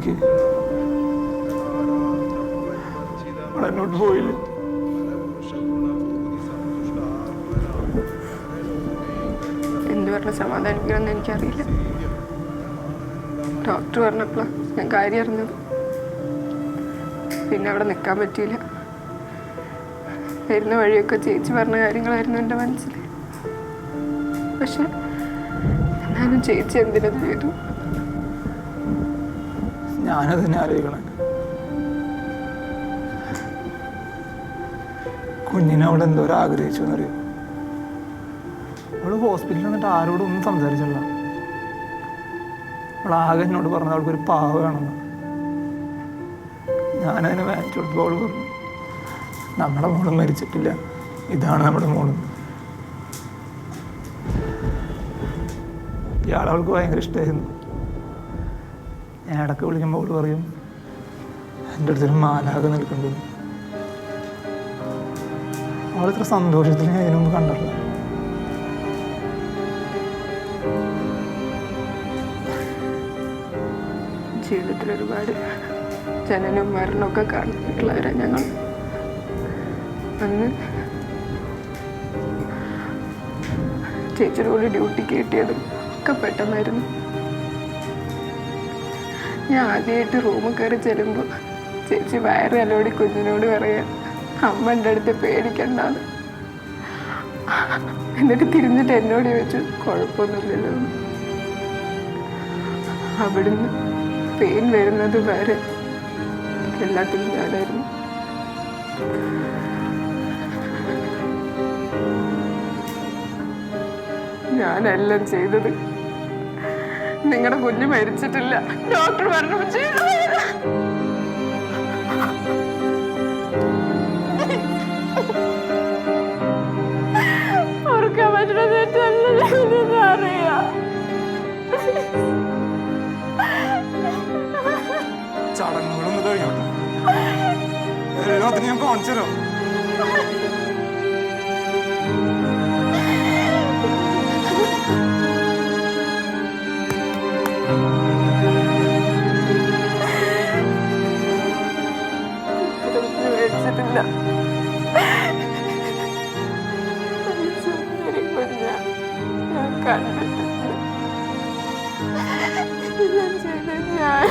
നോക്കി എന്നോട്ട് പോയില്ല. എന്ത് പറഞ്ഞ സമാധാനിക്കണമെന്ന് എനിക്കറിയില്ല. ഡോക്ടർ പറഞ്ഞപ്പോഴാണ് ഞാൻ കാര്യം അറിഞ്ഞത്. പിന്നെ അവിടെ നിൽക്കാൻ പറ്റിയില്ല. വരുന്ന വഴിയൊക്കെ ചേച്ചി പറഞ്ഞ കാര്യങ്ങളായിരുന്നു എൻ്റെ മനസ്സിൽ. പക്ഷെ എന്നാലും ചേച്ചി എന്തിനത് ചെയ്തു? ഞാനത് തന്നെ ആലോചിക്കണേ. കുഞ്ഞിനെ അവൾ എന്തോരം ആഗ്രഹിച്ചു എന്നറിയോ? അവൾ ഹോസ്പിറ്റലിൽ നിന്നിട്ട് ആരോടും ഒന്നും സംസാരിച്ചില്ല. അവൾ ആകെ എന്നോട് പറഞ്ഞത് അവൾക്കൊരു പാവ വേണമെന്ന്. ഞാനതിനെ വാങ്ങിച്ചു കൊടുത്തപ്പോൾ അവൾ പറഞ്ഞു, നമ്മുടെ മോളും മരിച്ചിട്ടില്ല, ഇതാണ് നമ്മുടെ മോളും. ഇയാളവൾക്ക് ഭയങ്കര ഇഷ്ടമായിരുന്നു. ഞാൻ ഇടയ്ക്ക് വിളിക്കുമ്പോൾ അവൾ പറയും, എൻ്റെ അടുത്തൊരു മാലാക നിൽക്കേണ്ടത്. അവളിത്ര സന്തോഷത്തിൽ ഞാൻ ഇതിനു മുമ്പ് കണ്ടിട്ടില്ല. ജീവിതത്തിൽ ഒരുപാട് ജനനവും മരണമൊക്കെ കാണിച്ചിട്ടുള്ളവരാണ് ഞങ്ങൾ. അന്ന് ചേച്ചിയുടെ കൂടെ ഡ്യൂട്ടിക്ക് കിട്ടിയതും ഒക്കെ പെട്ടെന്നായിരുന്നു. ഞാൻ ആദ്യമായിട്ട് റൂമിൽ കയറി ചെല്ലുമ്പോൾ ചേച്ചി വയറ് അലോടി കുഞ്ഞിനോട് പറയാം, അമ്മ എൻ്റെ അടുത്ത് പേടിക്കണ്ടെന്ന്. എന്നിട്ട് തിരിഞ്ഞിട്ട് എന്നോട് ചോദിച്ചു, കുഴപ്പമൊന്നുമില്ലല്ലോ. അവിടുന്ന് പെയിൻ വരുന്നത് വരെ എല്ലാത്തിനും ഞാനായിരുന്നു. ഞാനെല്ലാം ചെയ്തത്. നിങ്ങളുടെ കുഞ്ഞ് മരിച്ചിട്ടില്ല, ഡോക്ടർ പറഞ്ഞു ചെയ്തു. ഓർക്കാൻ പറ്റുന്ന തെറ്റല്ല അറിയാം. ചടങ്ങുകളൊന്നും കഴിഞ്ഞോട്ടെ, അതിന് ഞാൻ കാണിച്ചു തരാം. മേടിച്ചിട്ടില്ല. ഞാൻ കണ്ടിട്ടില്ല. എല്ലാം ചെയ്ത് ഞാൻ